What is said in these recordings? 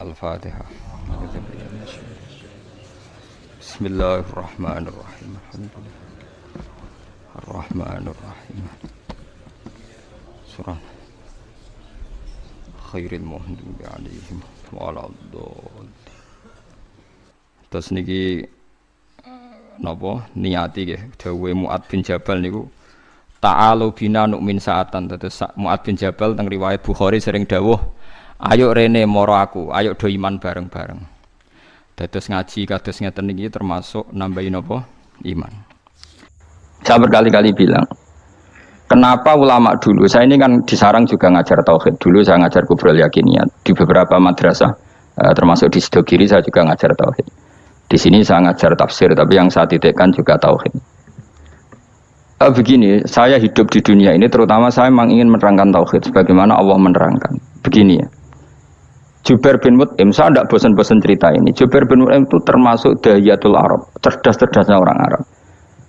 Al-Fatihah. Bismillahirrahmanirrahim. Ar-Rahmanirrahim. Surah Khairil Maghdubi 'alaihim waladdallin. Terus niki napa niati nggih dawuhe Mu'adz bin Jabal niku ta'alu bina nu'min sa'atan. Terus Mu'adz bin Jabal teng riwayat Bukhari sering dawuh, ayo rene moro aku, ayo do iman bareng-bareng. Dados ngaji kados ngeten niki termasuk nambahin apa? Iman. Saya berkali-kali bilang, kenapa ulama dulu, saya ini kan di Sarang juga ngajar tauhid. Dulu saya ngajar kubrul yakiniyat di beberapa madrasah, termasuk di Sidogiri saya juga ngajar tauhid. Di sini saya ngajar tafsir, tapi yang saya titikkan juga tauhid. Begini, saya hidup di dunia ini terutama saya memang ingin menerangkan tauhid sebagaimana Allah menerangkan. Begini ya. Jubair bin Mut'im, saya tidak bosan-bosan cerita ini. Jubair bin Mut'im itu termasuk dahiyatul Arab, cerdas-cerdasnya orang Arab.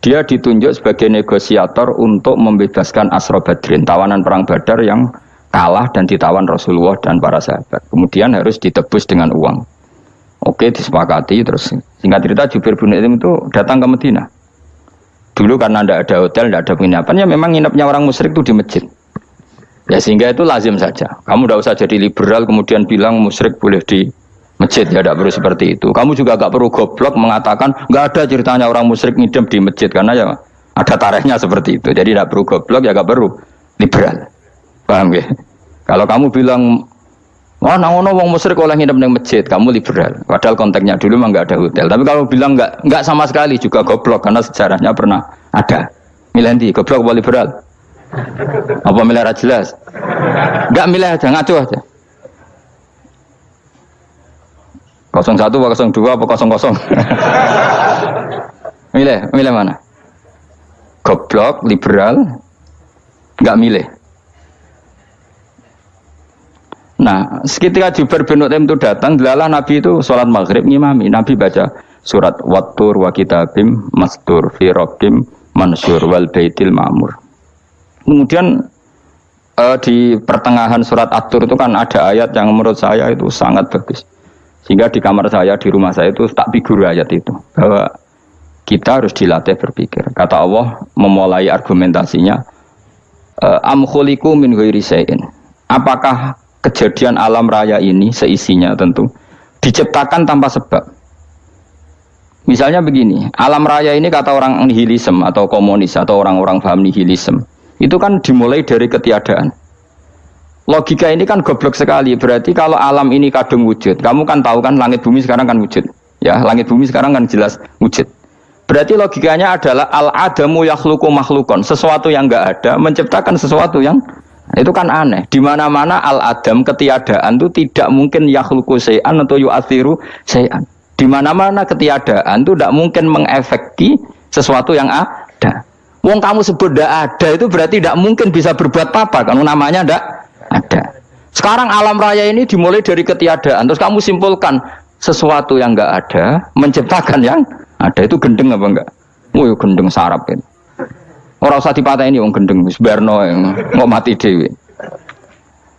Dia ditunjuk sebagai negosiator untuk membebaskan Asra Badrin, tawanan perang Badar yang kalah dan ditawan Rasulullah dan para sahabat. Kemudian harus ditebus dengan uang. Oke, disepakati. Terus singkat cerita Jubair bin Mut'im itu datang ke Madinah. Dulu karena tidak ada hotel, tidak ada penginapan, ya memang nginepnya orang musyrik itu di masjid. Ya sehingga itu lazim saja. Kamu tidak usah jadi liberal kemudian bilang musyrik boleh di masjid, ya tidak perlu seperti itu. Kamu juga tidak perlu goblok mengatakan nggak ada ceritanya orang musyrik ngidam di masjid, karena ya ada tarikhnya seperti itu. Jadi tidak perlu goblok, ya tidak perlu liberal. Paham ya? Kalau kamu bilang wah, nangono wong musyrik oleh ngidam di masjid, kamu liberal. Padahal konteksnya dulu memang nggak ada hotel. Tapi kalau bilang nggak sama sekali juga goblok, karena sejarahnya pernah ada. Milih nanti goblok apa liberal? Apa milih jelas? Enggak milih aja, ngaco aja. 01 apa 02 apa 00? Milih mana? Goblok, liberal, enggak milih. Nah, ketika Jubair bin Mut'im itu datang, delalah Nabi itu sholat maghrib ngimami. Nabi baca surat Wat-Tur wa kitabim mastur fi rabbim mansur wal baitil ma'mur. Kemudian di pertengahan surat At-Tur itu kan ada ayat yang menurut saya itu sangat bagus. Sehingga di kamar saya, di rumah saya itu tak figur ayat itu. Bahwa kita harus dilatih berpikir. Kata Allah memulai argumentasinya, am khuliqu min ghairi syai'in. Apakah kejadian alam raya ini seisinya tentu diciptakan tanpa sebab? Misalnya begini, alam raya ini kata orang nihilisme atau komunis atau orang-orang paham nihilisme. Itu kan dimulai dari ketiadaan. Logika ini kan goblok sekali. Berarti kalau alam ini kadung wujud, kamu kan tahu kan langit bumi sekarang kan wujud. Ya, langit bumi sekarang kan jelas wujud. Berarti logikanya adalah al-adamu yakhluqu makhlukon. Sesuatu yang enggak ada menciptakan sesuatu yang itu kan aneh. Di mana-mana al-adam ketiadaan itu tidak mungkin yakhluqu syai'an atau yu'athiru syai'an. Di mana-mana ketiadaan itu tidak mungkin mengefekti sesuatu yang ada. Wong kamu sebut tidak ada itu berarti tidak mungkin bisa berbuat apa-apa karena namanya tidak ada. Sekarang alam raya ini dimulai dari ketiadaan. Terus kamu simpulkan sesuatu yang enggak ada menciptakan yang ada, itu gendeng apa enggak? Oh, gendeng sarap itu. Orang usah dipatahin wong gendeng wis barno mau mati dhewe.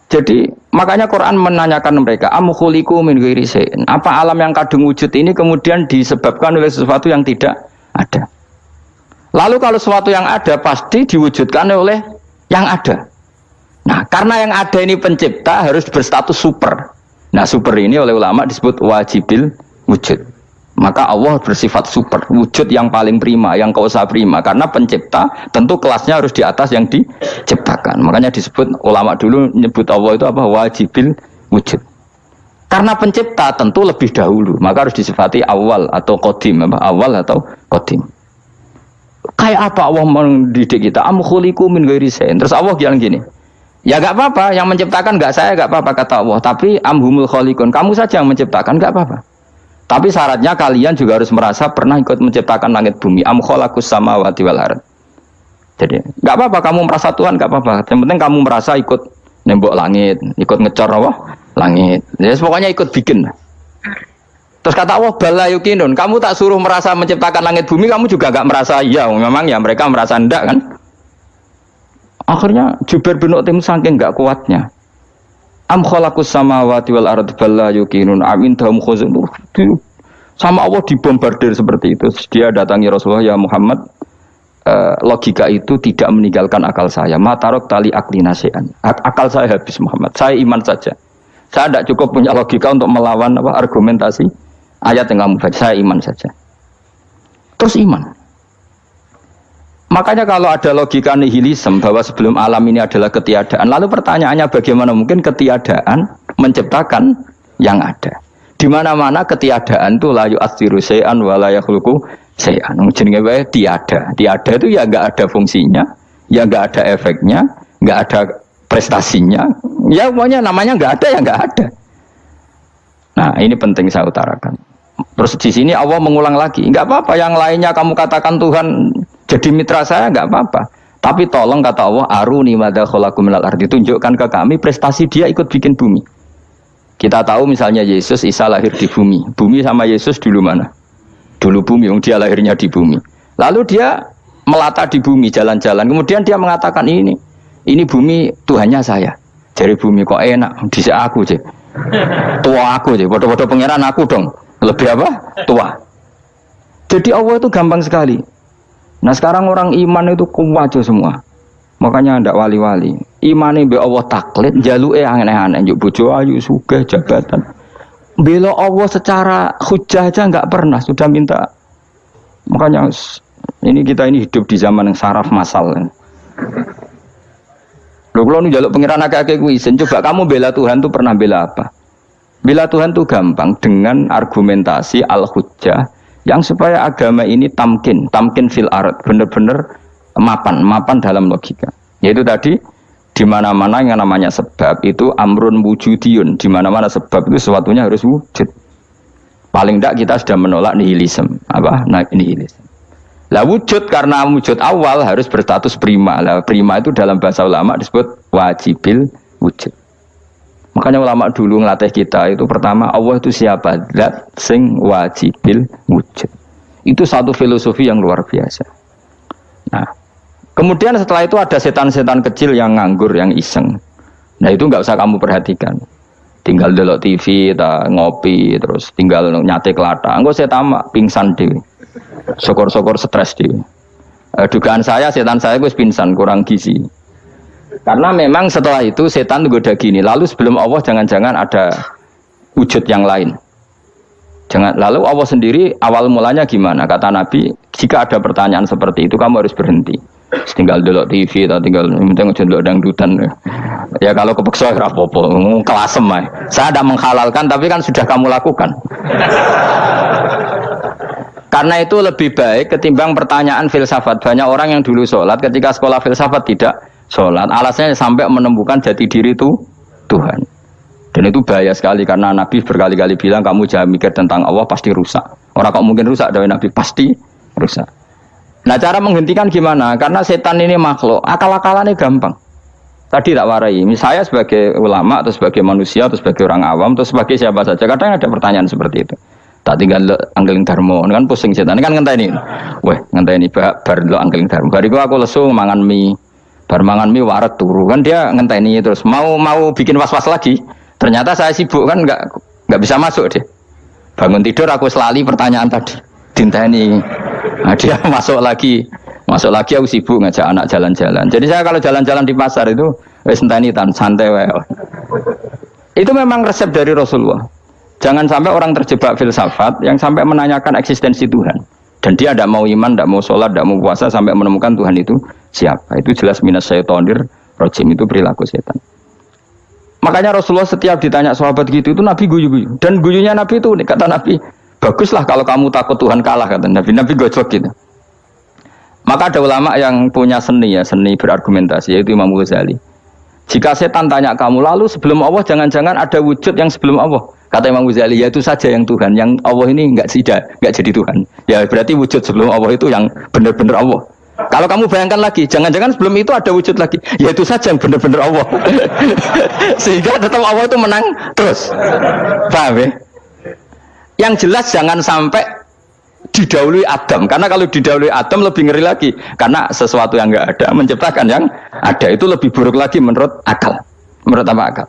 Jadi makanya Quran menanyakan mereka, am khuliqu min ghairi syai'in. Apa alam yang kadung wujud ini kemudian disebabkan oleh sesuatu yang tidak ada? Lalu kalau sesuatu yang ada pasti diwujudkan oleh yang ada. Nah, karena yang ada ini pencipta harus berstatus super. Nah, super ini oleh ulama disebut wajibil wujud. Maka Allah bersifat super, wujud yang paling prima, yang kausa prima. Karena pencipta tentu kelasnya harus di atas yang diciptakan. Makanya disebut ulama dulu nyebut Allah itu apa? Wajibil wujud. Karena pencipta tentu lebih dahulu, maka harus disifati awal atau qadim, apa? Awal atau qadim. Kayak apa Allah mendidik kita? Am khuliqu min ghairi syai'in. Terus Allah bilang gini, ya enggak apa-apa, yang menciptakan enggak saya, enggak apa-apa kata Allah. Tapi amhumul khaliqun, kamu saja yang menciptakan, enggak apa-apa. Tapi syaratnya kalian juga harus merasa pernah ikut menciptakan langit bumi. Am khalaqus samawati wal ardh. Jadi, enggak apa-apa kamu merasa Tuhan, enggak apa-apa. Yang penting kamu merasa ikut nembok langit, ikut ngecor apa? Langit. Ya pokoknya ikut bikin. Terus kata Allah, bala yukinun, kamu tak suruh merasa menciptakan langit bumi, kamu juga gak merasa, iya memang ya mereka merasa enggak kan. Akhirnya Jubair bin Mut'im saking gak kuatnya. Am khalaqus samawati wal ardi bal la yuqinun am indahum khuzun. Sama Allah dibombardir seperti itu. Dia datangi Rasulullah, ya Muhammad, logika itu tidak meninggalkan akal saya. Matarok tali akli nasean. Akal saya habis Muhammad. Saya iman saja. Saya tidak cukup punya logika untuk melawan argumentasi ayat yang kamu baca. Saya iman saja. Terus iman. Makanya kalau ada logika nihilisme bahwa sebelum alam ini adalah ketiadaan, lalu pertanyaannya bagaimana mungkin ketiadaan menciptakan yang ada? Di mana-mana ketiadaan itu la yu'atsiru syai'an wa la yakhluqu syai'an. Jenenge wae tiada. Tiada itu ya enggak ada fungsinya, ya enggak ada efeknya, enggak ada prestasinya. Ya pokoknya namanya enggak ada ya enggak ada. Nah, ini penting saya utarakan. Terus di sini Allah mengulang lagi, enggak apa-apa yang lainnya kamu katakan Tuhan jadi mitra saya, enggak apa-apa. Tapi tolong kata Allah, aruni madza khalaqu minal ardi, tunjukkan ke kami prestasi dia ikut bikin bumi. Kita tahu misalnya Yesus, Isa lahir di bumi. Bumi sama Yesus dulu mana? Dulu bumi, dia lahirnya di bumi. Lalu dia melata di bumi, jalan-jalan. Kemudian dia mengatakan ini bumi Tuhannya saya. Dari bumi kok enak, disik aku je. Tua aku je, bodoh-bodoh pangeran aku dong. Lebih apa? Tua. Jadi Allah itu gampang sekali. Nah sekarang orang iman itu kuwajo semua. Makanya ndak wali-wali. Imane mbek Allah taklid, jaluke aneh-aneh, njuk bojo ayu, sugih, jabatan. Bela Allah secara hujah aja enggak pernah, sudah minta. Makanya ini kita ini hidup di zaman yang saraf massal. Lho kula nu njaluk pangeran akeh-akeh kuwi isin, coba kamu bela Tuhan tuh pernah bela apa? Bela Tuhan tuh gampang dengan argumentasi al-hujjah yang supaya agama ini tamkin fil ard, benar-benar mapan dalam logika. Yaitu tadi di mana-mana yang namanya sebab itu amrun wujudiyun, di mana-mana sebab itu sesuatunya harus wujud. Paling tidak kita sudah menolak nihilisme. Apa? Nah, nihilisme. Lah wujud karena wujud awal harus berstatus prima. Lah prima itu dalam bahasa ulama disebut wajibil wujud. Makanya ulama dulu ngelatih kita itu pertama Allah itu siapa? Zat sing wajibil wujud. Itu satu filosofi yang luar biasa. Nah, kemudian setelah itu ada setan-setan kecil yang nganggur, yang iseng. Nah itu nggak usah kamu perhatikan. Tinggal delok TV, ngopi, terus tinggal nyate kelata. Engko setan pingsan dhewe. Syukur-syukur stres dhewe. Dugaan saya setan saya wis pingsan, kurang gizi. Karena memang setelah itu setan goda gini. Lalu sebelum Allah jangan-jangan ada wujud yang lain. Lalu Allah sendiri awal mulanya gimana? Kata Nabi, jika ada pertanyaan seperti itu kamu harus berhenti. Tinggal delok TV atau tinggal penting aja delok dangdutan. Ya kalau kepeksa ora apa-apa, kelasem ae. Saya tidak menghalalkan tapi kan sudah kamu lakukan. Karena itu lebih baik ketimbang pertanyaan filsafat. Banyak orang yang dulu sholat ketika sekolah filsafat tidak sholat. Alasannya sampai menemukan jati diri itu Tuhan. Dan itu bahaya sekali karena Nabi berkali-kali bilang kamu jangan mikir tentang Allah pasti rusak. Orang kok mungkin rusak dari Nabi pasti rusak. Nah cara menghentikan gimana? Karena setan ini makhluk, akal-akalannya gampang. Tadi tak warai, saya sebagai ulama atau sebagai manusia atau sebagai orang awam atau sebagai siapa saja, kadang ada pertanyaan seperti itu. Tak tinggal anggeling dharma, kan pusing setan, kan ngenteni. Weh, ngenteni bar lo anggeling dharma. Bariku aku lesu mangan mie, bar mangan mie waret turu, kan dia ngenteni terus mau bikin was-was lagi. Ternyata saya sibuk kan nggak bisa masuk deh. Bangun tidur aku selali pertanyaan tadi, dinteni. Nah, dia masuk lagi aku sibuk ngajak anak jalan-jalan. Jadi saya kalau jalan-jalan di pasar itu wis enteni tan santai wae. Itu memang resep dari Rasulullah. Jangan sampai orang terjebak filsafat yang sampai menanyakan eksistensi Tuhan. Dan dia tidak mau iman, tidak mau sholat, tidak mau puasa sampai menemukan Tuhan itu siapa. Itu jelas minas syaitonir rajim, itu perilaku setan. Makanya Rasulullah setiap ditanya sahabat gitu itu Nabi guyu-guyu. Dan guyunya Nabi itu kata Nabi, baguslah kalau kamu takut Tuhan kalah kata Nabi. Nabi gojok gitu. Maka ada ulama yang punya seni berargumentasi yaitu Imam Ghazali. Jika setan tanya kamu lalu sebelum Allah jangan-jangan ada wujud yang sebelum Allah. Kata Imam Ghazali ya itu saja yang Tuhan, yang Allah ini enggak jadi Tuhan. Ya berarti wujud sebelum Allah itu yang benar-benar Allah. Kalau kamu bayangkan lagi, jangan-jangan sebelum itu ada wujud lagi. Ya itu saja yang benar-benar Allah. Sehingga tetap Allah itu menang terus. Paham ya? Yang jelas jangan sampai didahului Adam, karena kalau didahului Adam lebih ngeri lagi, karena sesuatu yang enggak ada menciptakan yang ada, itu lebih buruk lagi menurut akal. Menurut apa akal?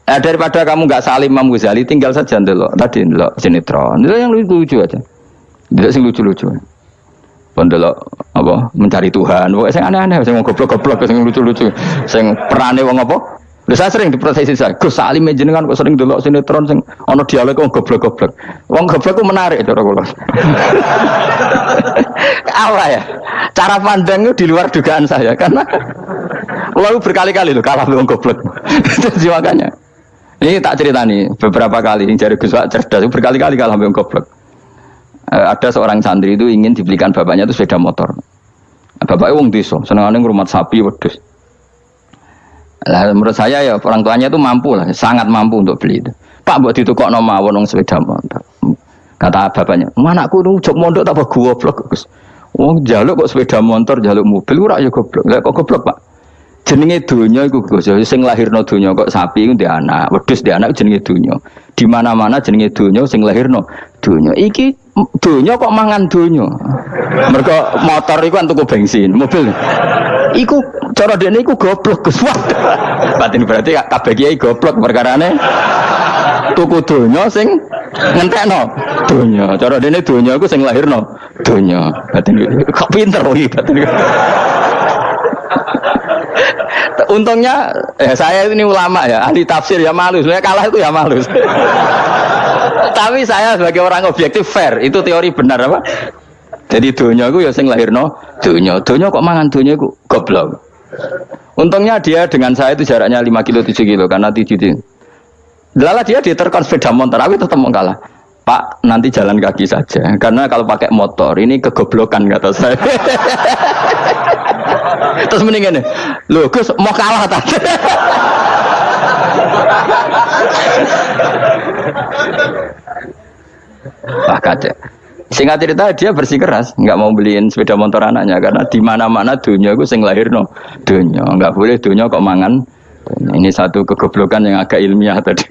Daripada kamu nggak salim Imam Ghazali, tinggal saja ndelok tadi ndelok sinetron. Itu yang lucu aja. Tidak sing lucu-lucu. Pendelok apa mencari Tuhan. Pokoke sing aneh-aneh, sing goblok-goblok, sing lucu-lucu, sing perane wong apa? Lha saya sering diprosesi saya. Gus Salim jenengan kok sering ndelok sinetron sing ana dialog wong goblok-goblok. Wong goblok ku menarik cara kula. Apa ya? Cara pandang itu di luar dugaan saya karena kula berkali-kali lho kalah wong goblok. Itu makanya. Ini tak ceritani beberapa kali jari Gus Wak cerdas berkali-kali kalah wong goblok. Ada seorang santri itu ingin dibelikan bapaknya itu sepeda motor. Bapaknya wong desa, senengane ngrumat sapi wedhus. Lah menurut saya ya orang tuanya itu mampu lah, sangat mampu untuk beli itu. Pak mbok ditukokno mawon wong sepeda motor. Kata bapaknya, "Anakku nu jog mondok tak goblok, Gus. Wong njaluk kok sepeda motor, njaluk mobil ora ya goblok." Lah kok goblok, Pak? Jenenge donya iku Gus, sing lahirno donya kok sapi iku ndek anak, wedhus ndek anak jenenge donya. Di mana-mana jenenge donya sing lahirno donya. Iki donya kok mangan donya. Mergo motor iku kan tuku bensin, mobil. Iku cara dene iku goblok Gus. Batin berarti kabeh kiai goblok perkarane tuku donya sing ngentekno donya. Cara dene donya iku sing lahirno donya. Batin kok pinter iki batin. Untungnya saya ini ulama ya, ahli tafsir ya malu. Sebenarnya kalah itu ya malu. Tapi saya sebagai orang objektif fair, itu teori benar apa? Jadi donya itu ya sing lahirno donya. Donya kok mangan donya itu goblok. Untungnya dia dengan saya itu jaraknya 5 kilo 7 kilo karena tidur. Lala dia diterkon sepeda motor, tapi tetap mau kalah. Pak, nanti jalan kaki saja. Karena kalau pakai motor ini kegoblokan kata saya. Terus mendingan nih, loh Gus mau kalah tadi. Wah kacau. Singkat cerita dia bersikeras, nggak mau beliin sepeda motor anaknya karena di mana-mana dunia gue sing lahir no dunia, nggak boleh dunia kok mangan. Ini satu kegoblokan yang agak ilmiah tadi.